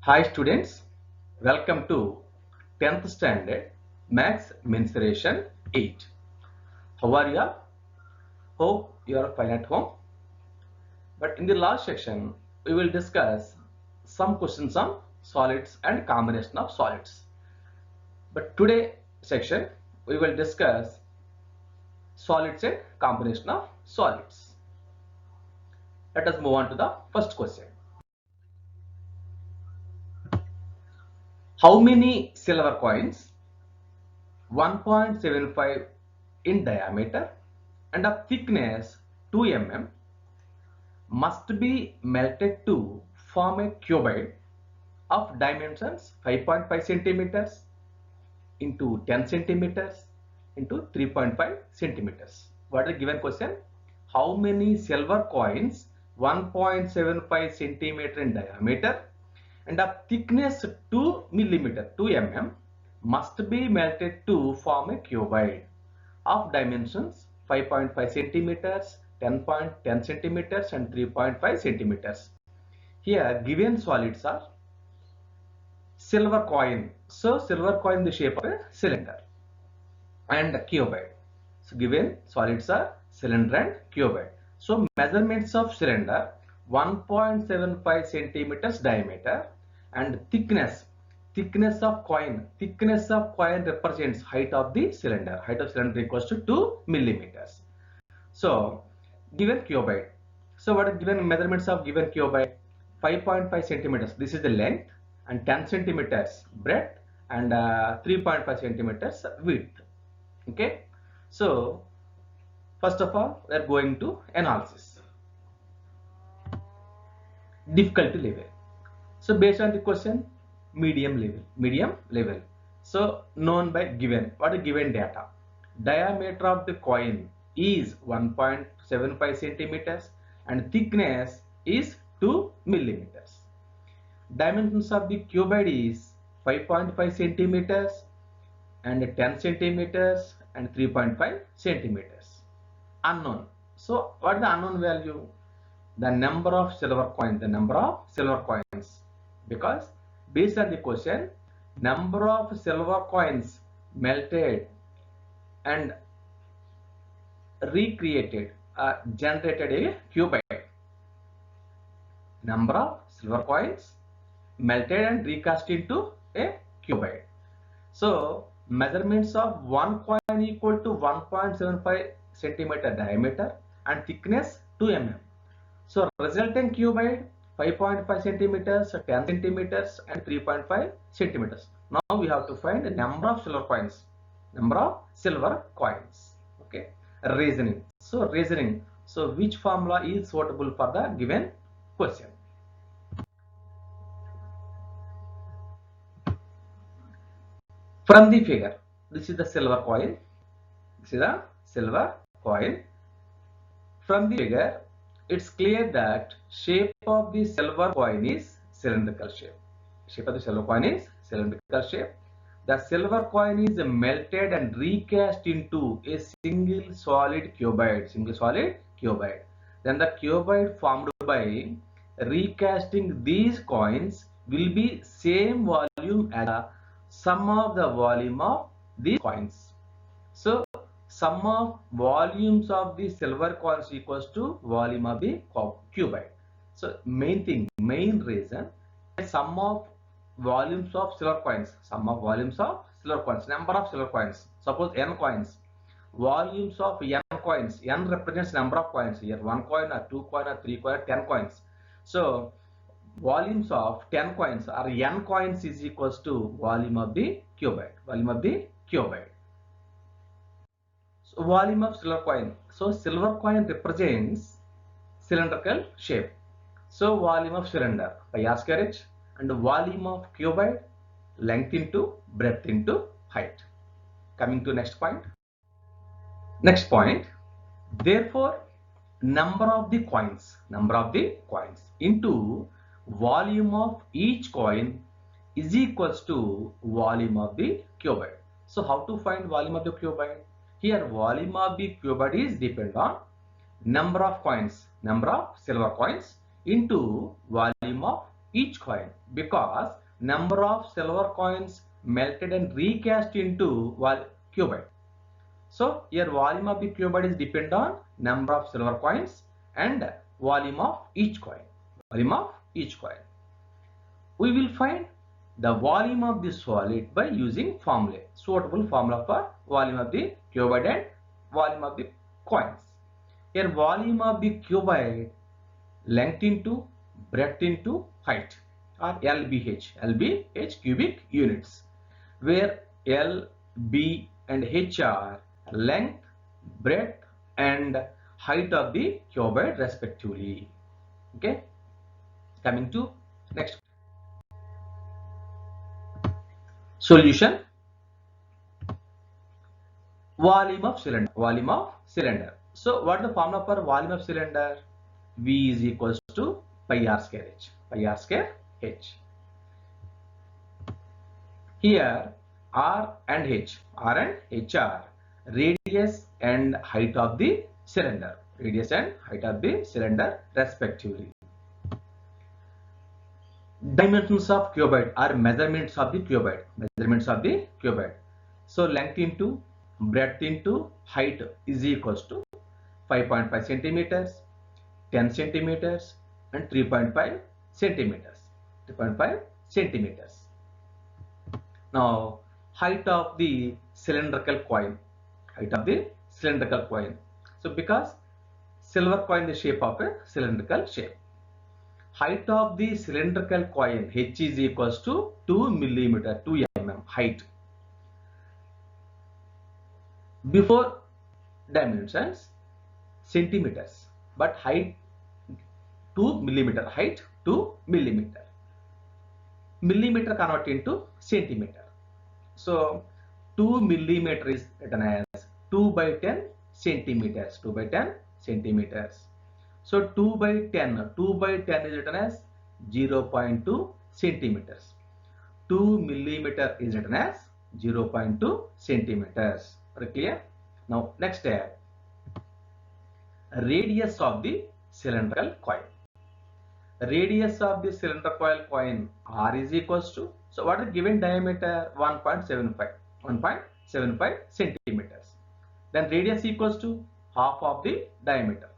Hi students, welcome to 10th standard Maths Mensuration 8. How are you all? Hope you are fine at home. But in the last section, we will discuss some questions on solids and combination of solids. But today section, we will discuss solids and combination of solids. Let us move on to the first question. How many silver coins 1.75 in diameter and of thickness 2 mm must be melted to form a cuboid of dimensions 5.5 centimeters into 10 centimeters into 3.5 centimeters. What is the given question? How many silver coins 1.75 centimeter in diameter and of thickness 2 millimeter 2 mm must be melted to form a cuboid of dimensions 5.5 centimeters, 10.10 centimeters and 3.5 centimeters. Here given solids are silver coin. So silver coin in the shape of a cylinder and a cuboid. So given solids are cylinder and cuboid. So measurements of cylinder 1.75 centimeters diameter and thickness of coin represents height of the cylinder. Height of cylinder equals to 2 millimeters. So given cuboid. So what are given measurements of given cuboid? 5.5 centimeters. This is the length and 10 centimeters breadth and 3.5 centimeters width. Okay. So first of all, we are going to analysis. Difficulty level. So based on the question, medium level. So known by given. What is given data? Diameter of the coin is 1.75 centimeters and thickness is 2 millimeters. Dimensions of the cuboid is 5.5 centimeters and 10 centimeters and 3.5 centimeters. Unknown. So what is the unknown value? The number of silver coins. Because based on the question, number of silver coins melted and recreated generated a cuboid. Number of silver coins melted and recast into a cuboid. So measurements of one coin equal to 1.75 centimeter diameter and thickness 2 mm. So resultant cuboid 5.5 centimeters, 10 centimeters and 3.5 centimeters. Now we have to find the number of silver coins. Okay. Reasoning. So which formula is suitable for the given question? From the figure, this is the silver coin. From the figure, it's clear that shape of the silver coin is cylindrical shape. The silver coin is melted and recast into a single solid cuboid. Then the cuboid formed by recasting these coins will be same volume as the sum of the volume of these coins. So sum of volumes of the silver coins equals to volume of the cuboid. So main reason, sum of volumes of silver coins, number of silver coins. Suppose n coins, volumes of n coins. N represents number of coins. Here 1 coin or 2 coin or 3 coin or 10 coins. So volumes of 10 coins or n coins is equals to volume of the cuboid. So volume of silver coin. So silver coin represents cylindrical shape. So volume of cylinder pi r square h and volume of cuboid length into breadth into height. Coming to next point. Therefore, number of the coins into volume of each coin is equals to volume of the cuboid. So how to find volume of the cuboid? Here volume of the cuboid is depend on number of silver coins into volume of each coin, because number of silver coins melted and recast into cuboid. So here volume of the cuboid is depend on number of silver coins and volume of each coin. Volume of each coin. We will find the volume of the solid by using formula. Suitable formula for volume of the cuboid and volume of the coins. Here volume of the cuboid, length into breadth into height, or LBH cubic units, where L, B and H are length, breadth and height of the cuboid respectively. Okay, coming to next solution. Volume of cylinder. Volume of cylinder. So what is the formula for volume of cylinder? V is equals to pi r square h. Pi r square h. Here R and H are radius and height of the cylinder. Radius and height of the cylinder respectively. Dimensions of cuboid are measurements of the cuboid. Measurements of the cuboid. So length into breadth into height is equals to 5.5 centimeters, 10 centimeters and 3.5 centimeters. 3.5 centimeters. Now height of the cylindrical coin. Height of the cylindrical coin. So because silver coin is the shape of a cylindrical shape. Height of the cylindrical coin H is equals to 2 millimeter, 2 mm height. Before dimensions centimeters, but height 2 millimeter, height 2 millimeter. Millimeter convert into centimeter. So 2 millimeter is written as 2 by 10 centimeters. 2 by 10 centimeters. So 2 by 10 is written as 0.2 centimeters. 2 millimeter is written as 0.2 centimeters. Very clear? Now next step. Radius of the cylindrical coil. Radius of the cylindrical coil R is equals to, so what is given diameter? 1.75 centimeters. Then radius equals to half of the diameter.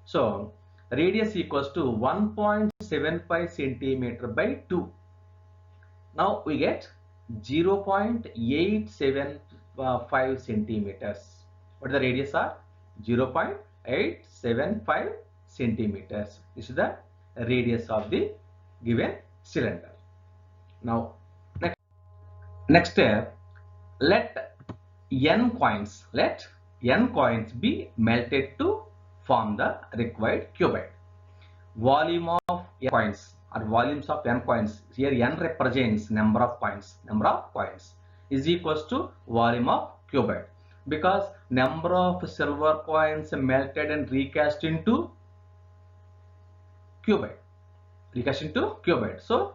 So radius equals to 1.75 centimeter by 2. Now we get 0.875 centimeters. What the radius are? 0.875 centimeters. This is the radius of the given cylinder. Now next step, let n coins be melted to form the required cuboid. Volume of n coins or volumes of n coins, here n represents number of coins is equals to volume of cuboid, because number of silver coins melted and recast into cuboid. So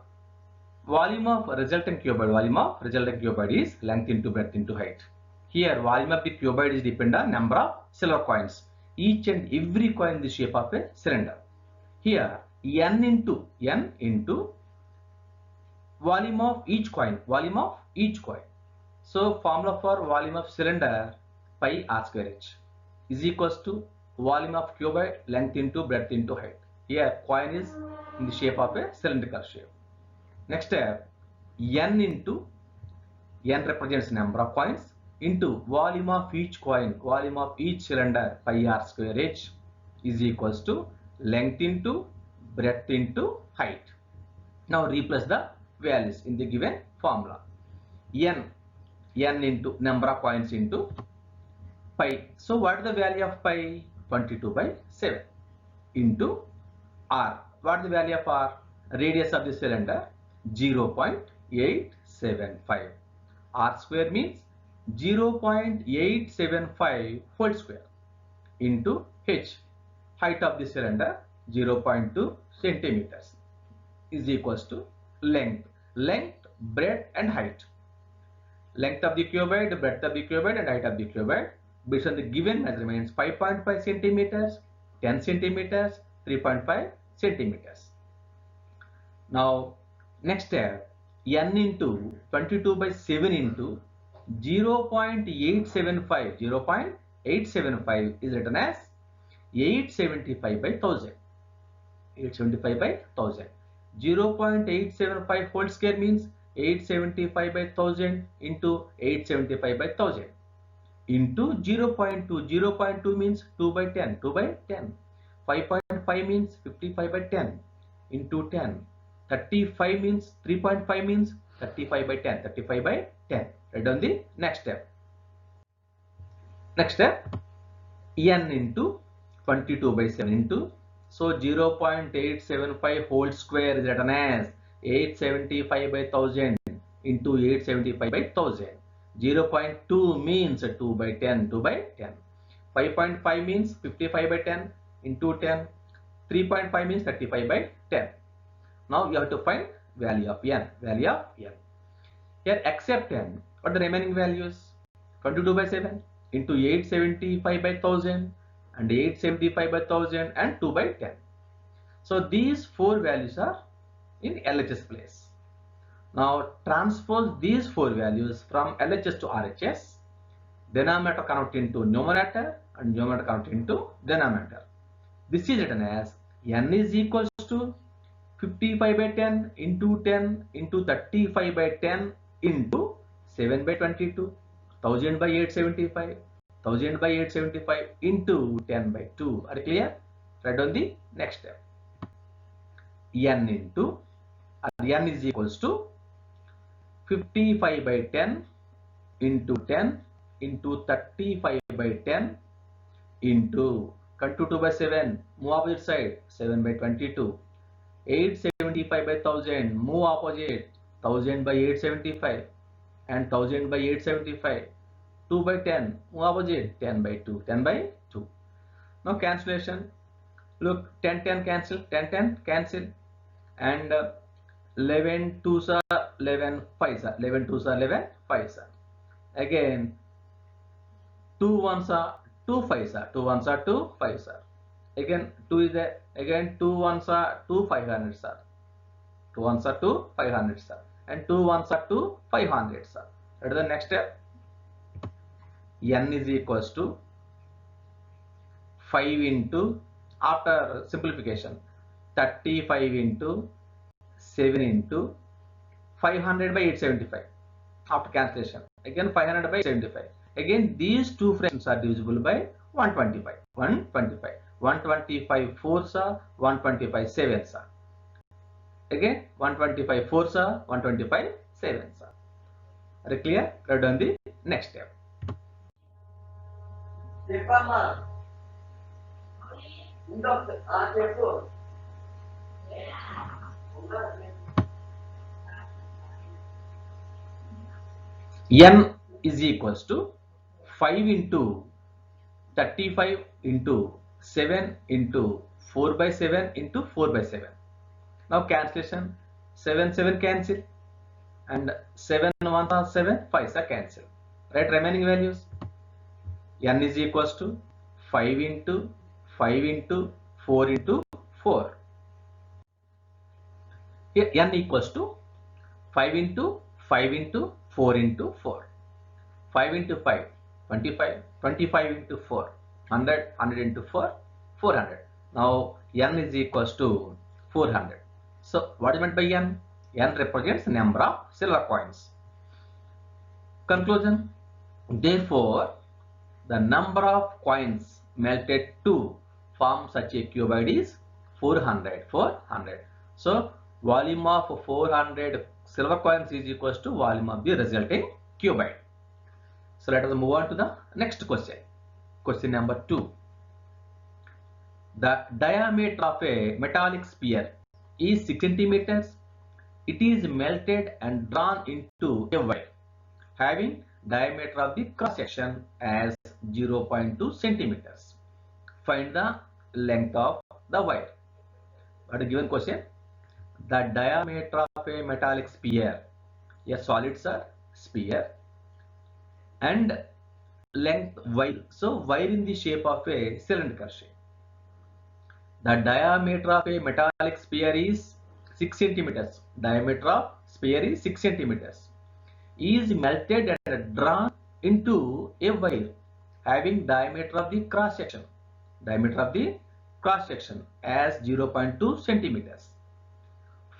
volume of resultant cuboid is length into breadth into height. Here volume of the cuboid is depend on number of silver coins. Each and every coin in the shape of a cylinder. Here n into volume of each coin. So formula for volume of cylinder, pi r square h is equals to volume of cuboid, length into breadth into height. Here coin is in the shape of a cylindrical shape. Next step, n represents number of coins into volume of each coin, volume of each cylinder, pi r square h is equals to length into breadth into height. Now replace the values in the given formula. N into number of coins into pi. So what is the value of pi? 22 by 7 into r. What is the value of r? Radius of the cylinder 0.875. R square means 0.875 whole square into h. Height of the cylinder 0.2 centimeters is equals to length, breadth and height. Length of the cuboid, breadth of the cuboid and height of the cuboid based on the given measurements: 5.5 centimeters, 10 centimeters, 3.5 centimeters. Now next step, n into 22 by 7 into 0.875, 0.875 is written as 875 by 1000. 875 by 1000. 0.875 whole square means 875 by 1000 into 875 by 1000 into 0.2. 0.2 means 2 by 10. 2 by 10. 5.5 means 55 by 10 into 10. 35 means 3.5 means 35 by 10. 35 by 10. Write down the next step. Next step, n into 22 by 7 into, so 0.875 whole square is written as 875 by 1000 into 875 by 1000. 0.2 means 2 by 10. 2 by 10. 5.5 means 55 by 10 into 10. 3.5 means 35 by 10. Now you have to find value of n. Value of n. Here accept n. What are the remaining values? 22 by 7 into 875 by 1000 and 875 by 1000 and 2 by 10. So these four values are in LHS place. Now transpose these four values from LHS to RHS. Denominator convert into numerator and numerator convert into denominator. This is written as n is equals to 55 by 10 into 10 into 35 by 10 into 7 by 22, 1000 by 875, 1000 by 875 into 10 by 2. Are you clear? Write down the next step. N into, n is equals to 55 by 10 into 10 into 35 by 10 into 22 by 7, move opposite side, 7 by 22. 875 by 1000, move opposite, 1000 by 875 and 1000 by 875. 2 by 10, move opposite, 10 by 2, 10 by 2. Now cancellation, look, 10 10 cancel, 10 10 cancel, and 11 2s are 11 5s are 11 2s are 11 5s are. Again 2 1s are 2 5s are 2 1s are 2 5s are. Again 2 is there, again 2 1s are 2 500s are, 2 1s are 2 500s are, and 2 1s are 2 500s are. That is the next step. N is equals to 5 into, after simplification, 35 into 7 into 500 by 875. After cancellation, again 500 by 875. Again these two fractions are divisible by 125. 125. 125 4s are, 125 7s are. Again 125 4s are, 125 7s are. Are you clear? Write down the next step. N is equals to 5 into 35 into 7 into 4 by 7 into 4 by 7. Now cancellation, 7 7 cancel, and 7 1s are 7, 5s are cancel. Right, remaining values. N is equals to 5 into 5 into 4 into 4. Here N equals to 5 into 5 into 4 into 4. 5 into 5, 25, 25 into 4, 100, 100 into 4, 400. Now N is equals to 400. So what is meant by N? N represents number of silver coins. Conclusion. Therefore, the number of coins melted to form such a cuboid is 400. 400. So volume of 400 silver coins is equals to volume of the resulting cuboid. So let us move on to the next question. Question number 2. The diameter of a metallic sphere is 6 centimeters. It is melted and drawn into a wire having diameter of the cross section as 0.2 centimeters. Find the length of the wire. What is given question? The diameter of a metallic sphere, a solid sphere, and length wire. So wire in the shape of a cylindrical shape. The diameter of a metallic sphere is 6 centimeters. Diameter of sphere is 6 centimeters. Is melted and drawn into a wire having diameter of the cross section. Diameter of the cross section as 0.2 centimeters.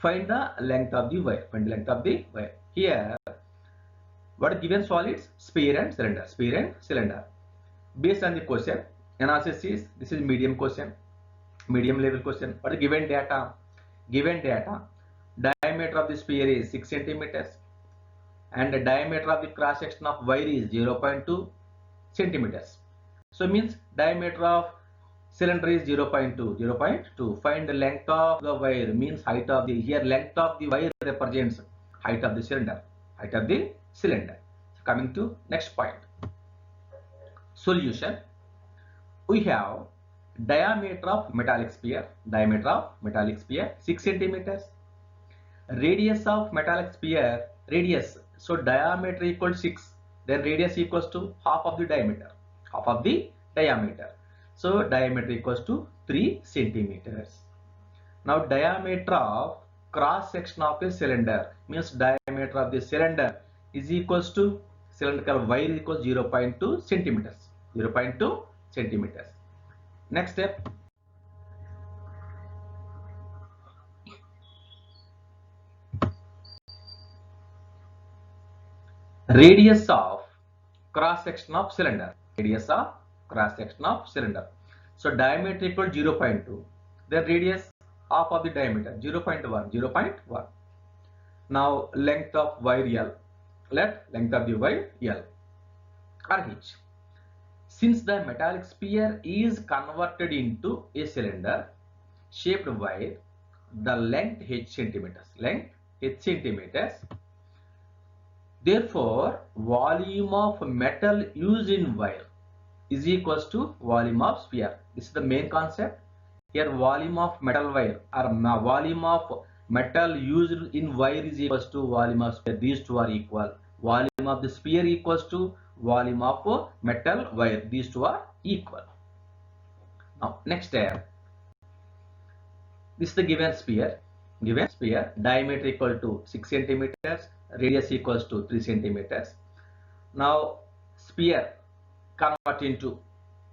Find the length of the wire. Find the length of the wire. Here, what are given solids? Sphere and cylinder. Sphere and cylinder. Based on the question, analysis is, this is medium question, medium level question. What are given data? Given data, diameter of the sphere is 6 centimeters and the diameter of the cross section of wire is 0.2 centimeters. So means diameter of cylinder is 0.2. Find the length of the wire, means height of the, here length of the wire represents height of the cylinder. Height of the cylinder. So coming to next point. Solution. We have diameter of metallic sphere. Diameter of metallic sphere 6 centimeters. Radius of metallic sphere, radius. So diameter equal to 6. Then radius equals to half of the diameter. Half of the diameter. So diameter equals to 3 centimeters. Now diameter of cross section of a cylinder, means diameter of the cylinder is equals to cylindrical wire equals 0.2 centimeters. 0.2 centimeters. Next step. Radius of cross section of cylinder. Radius of cross section of cylinder. So diameter equal 0.2. Then radius half of the diameter 0.1. Now length of wire L. Let length of the wire L or H. Since the metallic sphere is converted into a cylinder shaped wire, the length H centimeters. Length H centimeters. Therefore, volume of metal used in wire is equals to volume of sphere. This is the main concept. Here volume of metal wire or volume of metal used in wire is equals to volume of sphere. These two are equal. Volume of the sphere equals to volume of metal wire. These two are equal. Now next step. This is the given sphere. Given sphere, diameter equal to 6 centimeters, radius equals to 3 centimeters. Now sphere convert into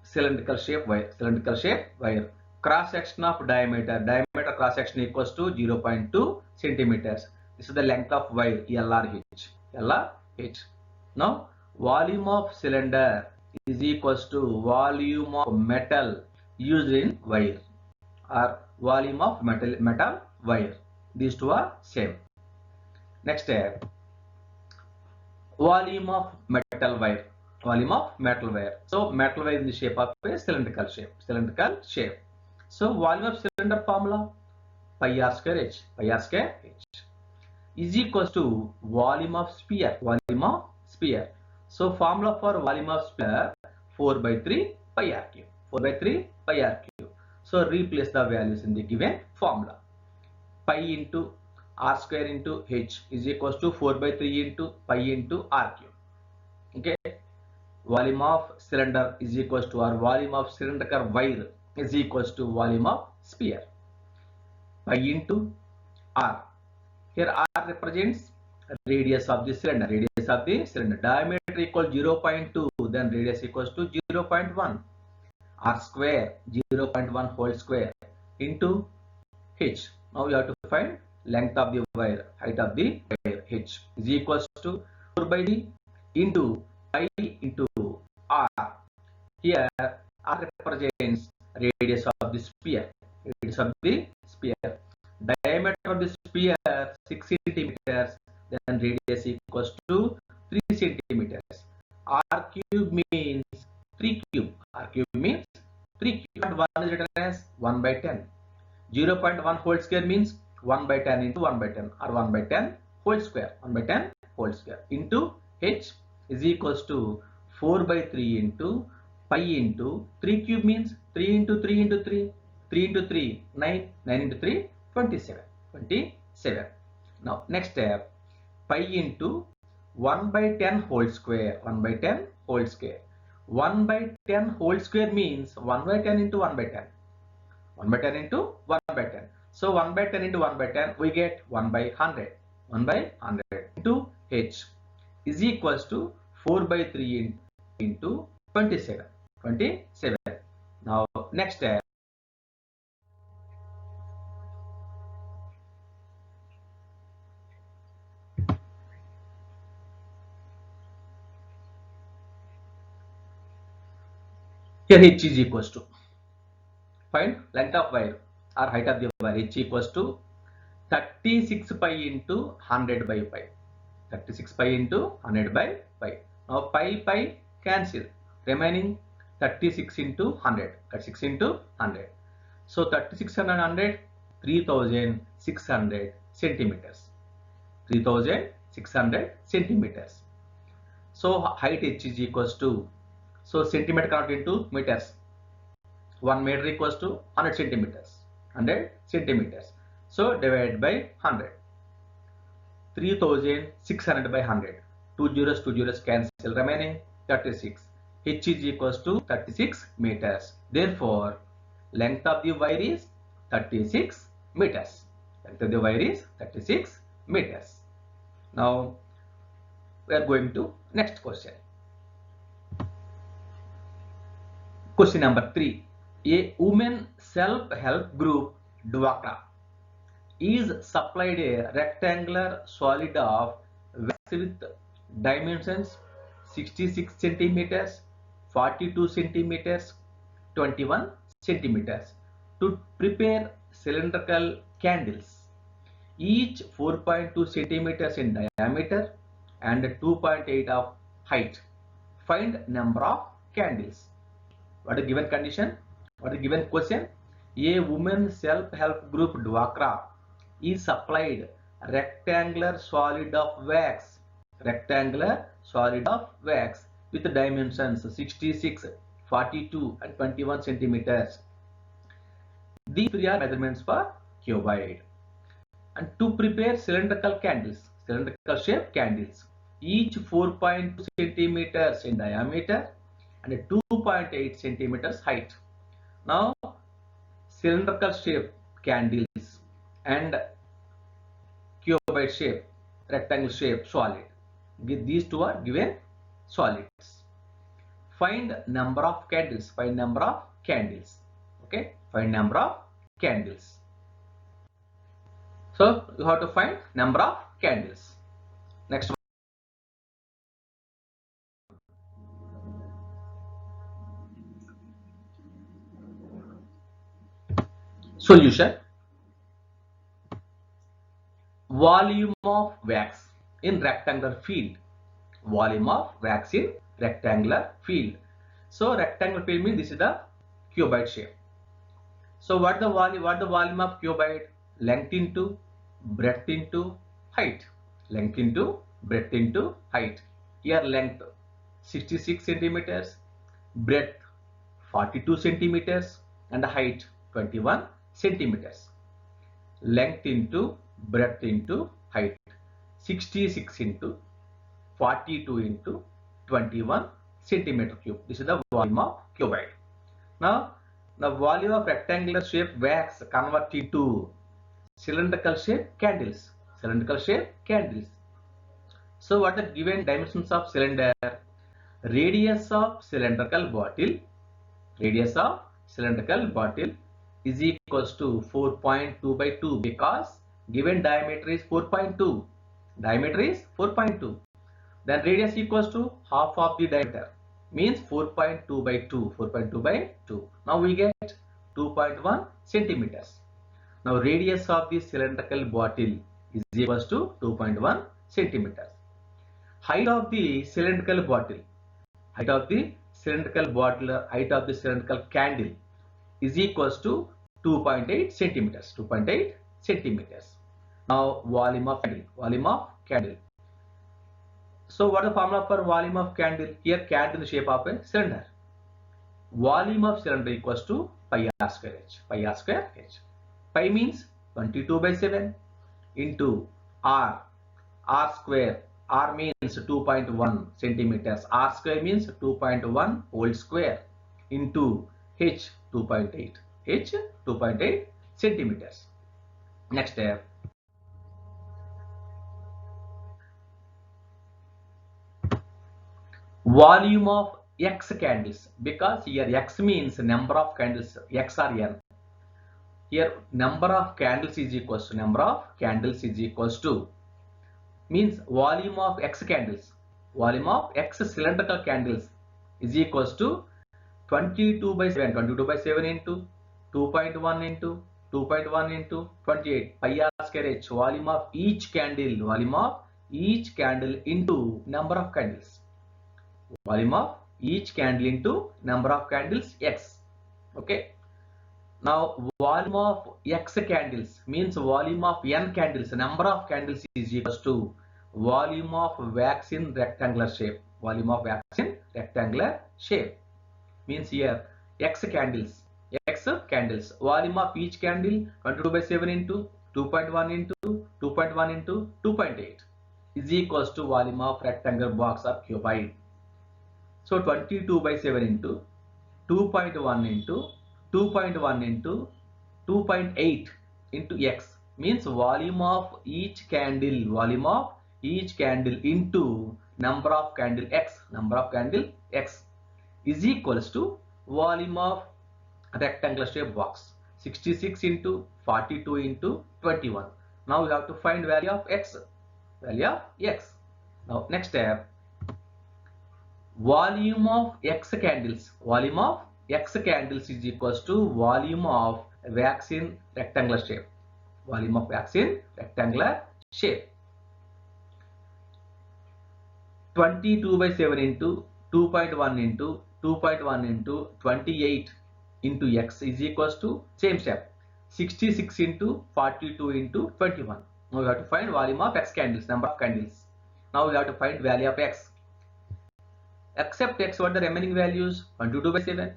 cylindrical shape wire. Cylindrical shape wire. Cross section of diameter. Diameter cross section equals to 0.2 centimeters. This is the length of wire LRH. LRH. Now volume of cylinder is equals to volume of metal used in wire or volume of metal wire. These two are same. Next step. Volume of metal wire. Volume of metal wire. So metal wire in the shape of a cylindrical shape. Cylindrical shape. So volume of cylinder formula pi r square h. Pi r square h is equals to volume of sphere. Volume of sphere. So formula for volume of sphere 4 by 3 pi r cube. 4 by 3 pi r cube. So replace the values in the given formula. Pi into r square into h is equals to 4 by 3 into pi into r cube. Okay. Volume of cylinder is equals to, or volume of cylindrical wire is equals to volume of sphere. Pi into r. Here r represents radius of the cylinder. Radius of the cylinder. Diameter equals 0.2. Then radius equals to 0.1. R square 0.1 whole square into h. Now we have to find length of the wire, height of the wire h is equals to 4 by d into pi into r. Here r represents radius of the sphere. Radius of the sphere. Diameter of the sphere 6 centimeters. Then radius equals to 3 centimeters. R cube means 3 cube. R cube means 3 cube. 1 is written as 1 by 10. 0.1 whole square means 1 by 10 into 1 by 10 or 1 by 10 whole square. 1 by 10 whole square into h is equals to 4 by 3 into pi into 3 cube means 3 into 3 into 3. 3 into 3, 9. 9 into 3, 27. 27. Now next step. Pi into 1 by 10 whole square. 1 by 10 whole square. 1 by 10 whole square means 1 by 10 into 1 by 10. 1 by 10 into 1 by 10. So 1 by 10 into 1 by 10, we get 1 by 100. 1 by 100 into h is equals to 4 by 3 into 27. 27. Now next step. Here h is equals to, find length of wire or height of the wire. H equals to 36 pi into 100 by pi. 36 pi into 100 by pi. Now pi cancel. Remaining 36 into 100. 36 into 100. So 36 and 100, 3600 centimeters. 3600 centimeters. So height h is equals to, so centimeter converted into meters. 1 meter equals to 100 centimeters. 100 centimeters. So divide by 100. 3600 by 100. 2 zeros cancel. Remaining 36. H is equals to 36 meters. Therefore, length of the wire is 36 meters. Length of the wire is 36 meters. Now, we are going to next question. Question number 3. A women self-help group Dwakra is supplied a rectangular solid of wax with dimensions 66 centimeters, 42 centimeters, 21 centimeters to prepare cylindrical candles, each 4.2 centimeters in diameter and 2.8 of height. Find number of candles. What is given condition? What is given question? A women self-help group Dwakra is supplied rectangular solid of wax. Rectangular solid of wax with dimensions 66, 42 and 21 centimeters. These three are measurements for cuboid. And to prepare cylindrical candles, cylindrical shape candles, each 4.2 centimeters in diameter and 2.8 centimeters height. Now, cylindrical shape candles and cuboid shape, rectangle shape solid. These two are given solids. Find number of candles. Find number of candles. Okay. Find number of candles. So you have to find number of candles. Next one. Solution. Volume of wax in rectangular field. Volume of wax in rectangular field. So rectangular field means this is the cuboid shape. So what the volume of cuboid? Length into breadth into height. Length into breadth into height. Here length 66 centimeters, breadth 42 centimeters and height 21 centimeters. Length into breadth into height 66 into 42 into 21 centimeter cube. This is the volume of cuboid. Now the volume of rectangular shape wax converted to cylindrical shape candles. Cylindrical shape candles. So what are the given dimensions of cylinder? Radius of cylindrical bottle. Radius of cylindrical bottle is equals to 4.2 by 2 because given diameter is 4.2. Diameter is 4.2. Then radius equals to half of the diameter. Means 4.2 by 2. 4.2 by 2. Now we get 2.1 centimeters. Now radius of the cylindrical bottle is equals to 2.1 centimeters. Height of the cylindrical bottle. Height of the cylindrical bottle, height of the cylindrical candle is equals to 2.8 centimeters. 2.8 centimeters. Now volume of candle. Volume of candle. So what is the formula for volume of candle? Here candle in the shape of a cylinder. Volume of cylinder equals to pi r square h. Pi r square h. Pi means 22 by 7 into r. R square. R means 2.1 centimeters. R square means 2.1 whole square into h 2.8. H 2.8 centimeters. Next step. Volume of X candles, because here X means number of candles, X or N. Here number of candles is equals to number of candles is equals to means volume of X candles, volume of X cylindrical candles is equals to 22 by 7, 22 by 7 into 2.1 into 2.1 into 28 pi r square h, volume of each candle, volume of each candle into number of candles, volume of each candle into number of candles X. Okay. Now volume of X candles means volume of N candles, number of candles is equals to volume of wax in rectangular shape, volume of wax in rectangular shape. Means here X candles, volume of each candle 22 by 7 into 2.1 into 2.1 into 2.8 is equals to volume of rectangular box or cuboid. So 22 by 7 into 2.1 into 2.1 into 2.8 into X means volume of each candle, volume of each candle into number of candle X, number of candle X is equals to volume of rectangular shape box, 66 into 42 into 21. Now we have to find value of X, value of X. Now next step, volume of X candles, volume of X candles is equals to volume of wax in rectangular shape, volume of wax in rectangular shape. 22 by 7 into 2.1 into 2.1 into 28 into X is equals to same step 66 into 42 into 21. Now we have to find volume of X candles, number of candles. Now we have to find value of X. Except X, what are the remaining values? 22 by 7,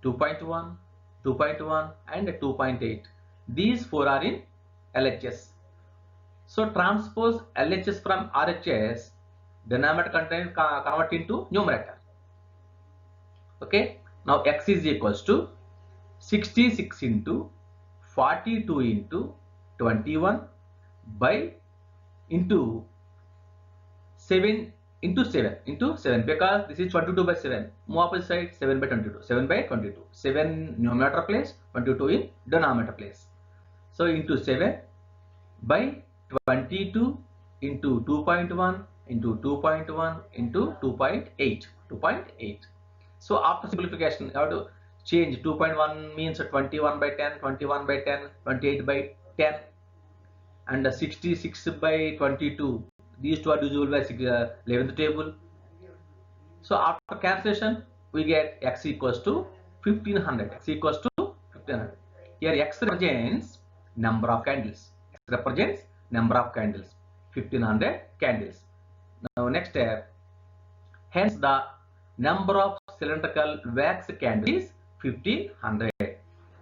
2.1, 2.1 and 2.8. These four are in LHS. So transpose LHS from RHS, denominator convert into numerator. Okay. Now X is equals to 66 into 42 into 21 by into 7 into 7 into 7, because this is 22 by 7. Move opposite side, 7 by 22, 7 by 22. 7 numerator place, 22 in denominator place. So into 7 by 22 into 2.1 into 2.1 into 2.8, 2.8. So after simplification, you have to change 2.1 means 21 by 10, 21 by 10, 28 by 10 and 66 by 22. These two are divisible by 11th table. So after cancellation, we get X equals to 1500. X equals to 1500. Here X represents number of candles. X represents number of candles. 1500 candles. Now next step. Hence the number of cylindrical wax candles is 1500.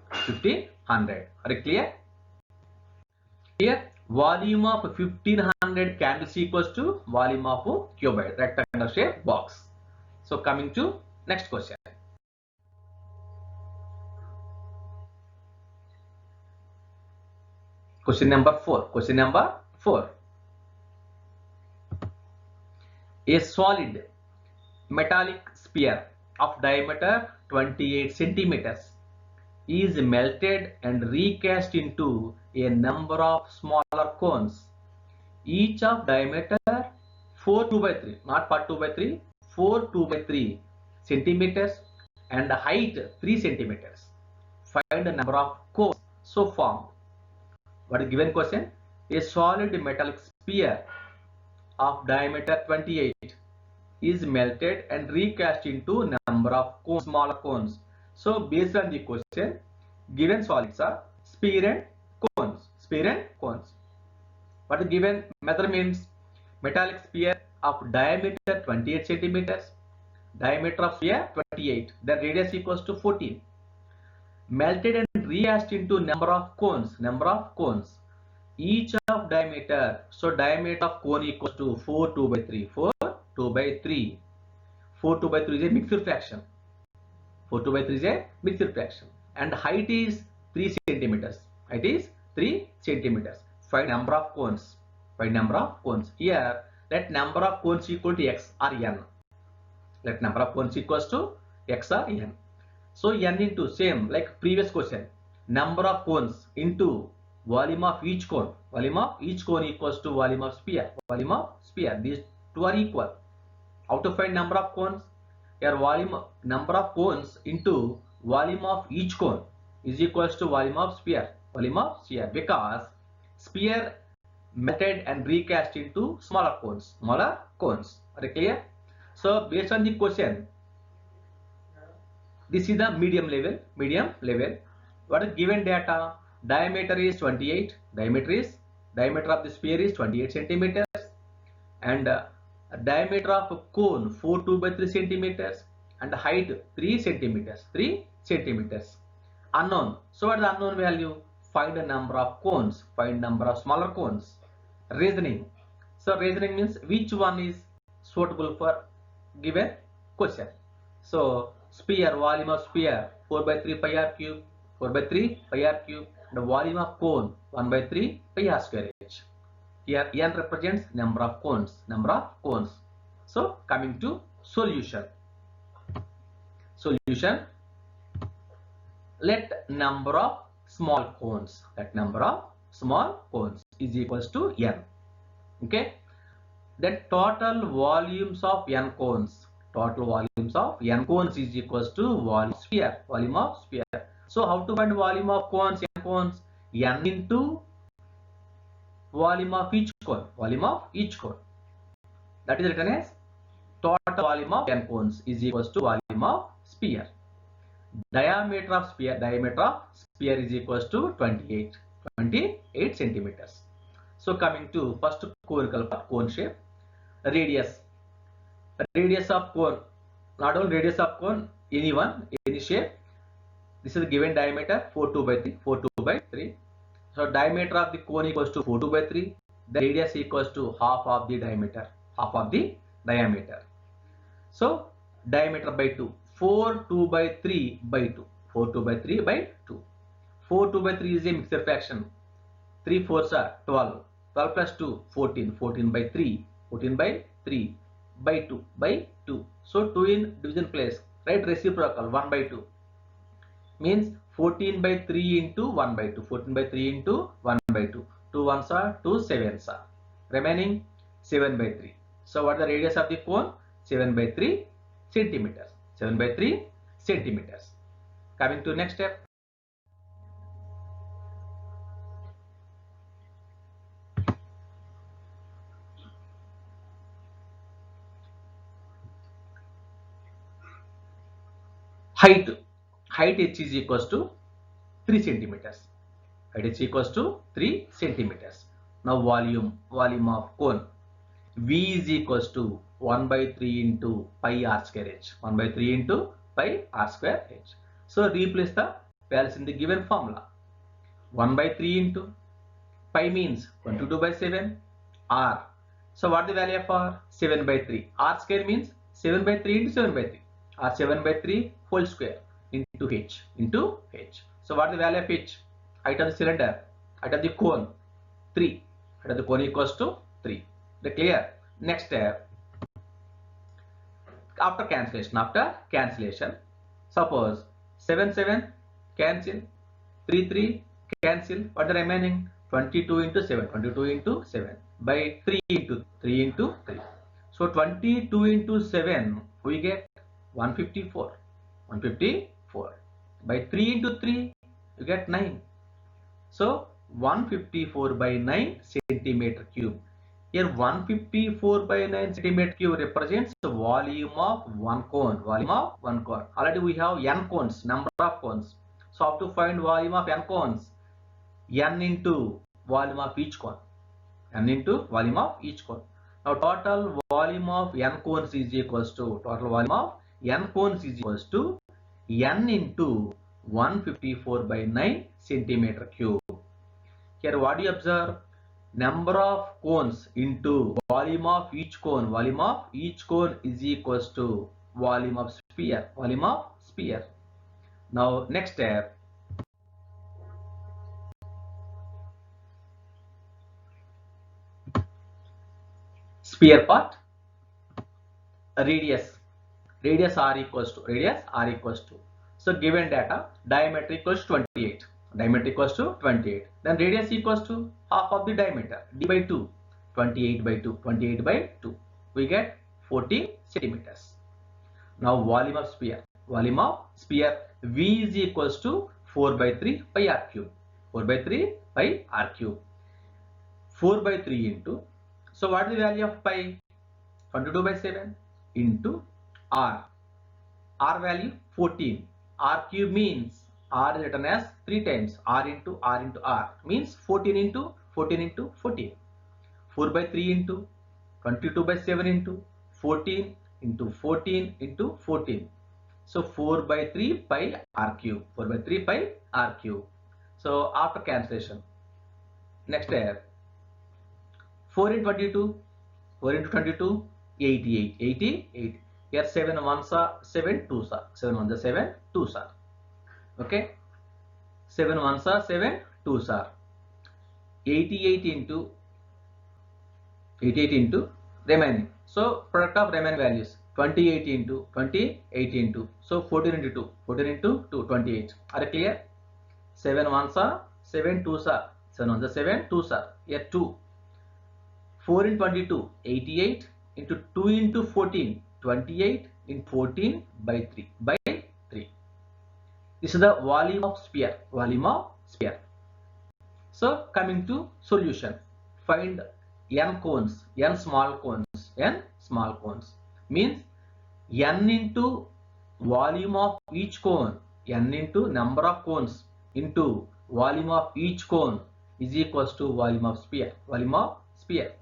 1500. Are you clear? Here volume of 1500 candles equals to volume of cuboid, rectangular shape box. So coming to next question. Question number 4. Question number 4. A solid metallic sphere of diameter 28 centimeters is melted and recast into a number of smaller cones, each of diameter 4 2 by 3, not part 2 by 3, 4 2 by 3 centimeters and height 3 centimeters. Find the number of cones so formed. What is given question? A solid metallic sphere of diameter 28 is melted and recast into number of cones, smaller cones. So based on the question, given solids are sphere and cones, sphere and cones. What the given method means? Metallic sphere of diameter 28 centimeters, diameter of sphere 28, then radius equals to 14. Melted and recast into number of cones, each of diameter. So diameter of cone equals to 4 2 by 3, 4 2 by 3. 4 2 by 3 is a mixed fraction. 4 2 by 3 is a mixed fraction. And height is 3 centimeters. Height is 3 centimeters. Find number of cones. Find number of cones. Here, let number of cones equal to x or n. Let number of cones equals to x or n. So n into same like previous question. Number of cones into volume of each cone. Volume of each cone equals to volume of sphere. Volume of sphere. These two are equal. How to find number of cones? Here volume number of cones into volume of each cone is equals to volume of sphere. Volume of sphere, because sphere melted and recast into smaller cones. Smaller cones. Are you clear? So based on the question, this is the medium level. Medium level. What is given data? Diameter is 28. Diameter of the sphere is 28 centimeters, and diameter of a cone 4/2/3 centimeters, and height 3 centimeters. 3 centimeters. Unknown. So what is the unknown value? Find the number of cones. Find number of smaller cones. Reasoning. So reasoning means which one is suitable for given question. So sphere, volume of sphere 4/3 pi r cube, 4/3 pi r cube. The volume of cone 1/3 pi r square h. Here n represents number of cones. Number of cones. So coming to solution. Solution. Let number of small cones. Let number of small cones is equals to n. Okay. Then total volumes of n cones. Total volumes of n cones is equals to volume sphere. Volume of sphere. So how to find volume of cones? N cones. N into volume of each cone. Volume of each cone. That is written as total volume of n cones is equals to volume of sphere. Diameter of sphere is equals to 28 centimeters. So coming to first conical part, cone shape. Radius of cone, not only radius of cone, any shape. This is the given diameter 4/2/3. So diameter of the cone equals to 4/2/3. The radius equals to half of the diameter. So diameter by 2. 4/2/3/2. 4/2/3/2. 4/2/3 is a mixed fraction. 3 4s are 12. 12 plus 2, 14. 14/3. 14/3/2. So 2 in division place. Write reciprocal 1/2. Means 14/3 into 1/2. 14/3 into 1/2. 2 1s are 2 7s are. Remaining 7/3. So what is the radius of the cone? 7/3 centimeters. 7/3 centimeters. Coming to next step. Height h is equals to 3 centimeters. Height h equals to 3 centimeters. Now volume of cone. V is equals to 1/3 into pi r square h. 1/3 into pi r square h. So replace the values in the given formula. 1/3 into pi means 122/7 r. So what the value of r? 7/3. R square means 7/3 into 7/3. Or 7/3 whole square into h. So what is the value of h? Height of the cylinder, height of the cone 3. Height of the cone equals to 3. Clear? Next step. After cancellation, suppose 7 7 cancel, 3 3 cancel. What the remaining? 22 into 7. 22 into 7 by 3 into 3. So 22 into 7 we get 154. By 3 into 3 you get 9. So 154/9 centimeter cube. Here 154/9 centimeter cube represents the volume of one cone. Already we have n cones, number of cones. So how to find volume of n cones? N into volume of each cone. Now total volume of n cones is equals to n into 154/9 centimeter cube. Here what do you observe? Number of cones into volume of each cone. Volume of each cone is equals to volume of sphere. Now next step. sphere part, radius r equals to, so given data, diameter equals to 28, then radius equals to half of the diameter, d by 2, 28 by 2, we get 14 centimeters. Now volume of sphere, V is equals to 4 by 3 pi r cube, 4 by 3 into, so what is the value of pi? 22 by 7 into r value 14, r cube means r is written as 3 times, r into r means 14 into 14, 4 by 3 into 22 by 7 into 14 into 14, so 4 by 3 pi r cube, so after cancellation, next step, 4 into 22, 88, here 7 ones are 7 twos are, 7 ones are 7 twos are, okay, 7 ones are 7 twos are, 88 into remaining, so product of remaining values, 28 into, so 14 into 2, 28, are clear? 7 ones are 7 twos are, 7 ones are 7 twos are, here 2, 4 in 22, 88 into 2 into 14, 28 in 14 by 3. This is the volume of sphere. So coming to solution, find n small cones, means n into volume of each cone, n into number of cones into volume of each cone is equals to volume of sphere.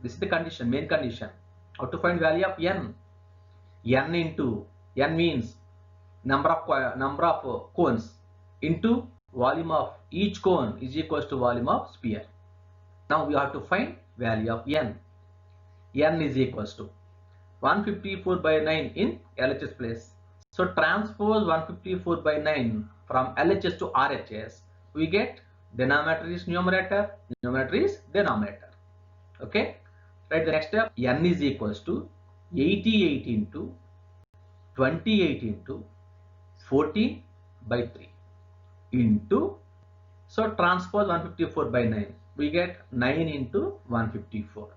This is the condition, main condition. How to find value of n? N means number of cones into volume of each cone is equals to volume of sphere. Now we have to find value of n. N is equals to 154 by 9 in LHS place. So transpose 154 by 9 from LHS to RHS. We get denominator is numerator, numerator is denominator. Okay. Right. The next step, n is equals to 88 into 28 into 14 by 3 into, so transpose 154 by 9, we get 9 into 154,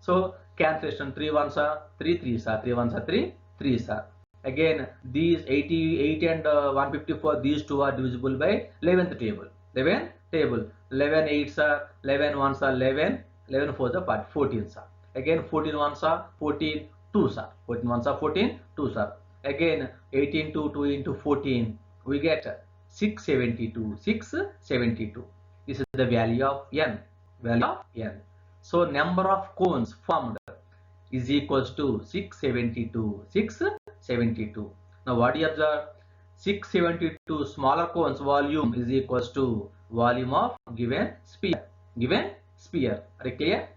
so cancellation, 3 ones are 3 threes are, 3 ones are 3 threes are, again these 88 and 154, these two are divisible by 11th table, 11 eights are 11 ones are 11 fours are 14s are, again 14 ones are 14 twos are, 14 ones are 14 twos are, again 18 to 2 into 14, we get 672. This is the value of n. So number of cones formed is equals to 672. Now what do you observe? 672 smaller cones volume is equals to volume of given sphere. Are you clear?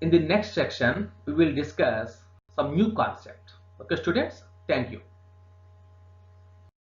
In the next section, we will discuss some new concept. Okay, students, thank you.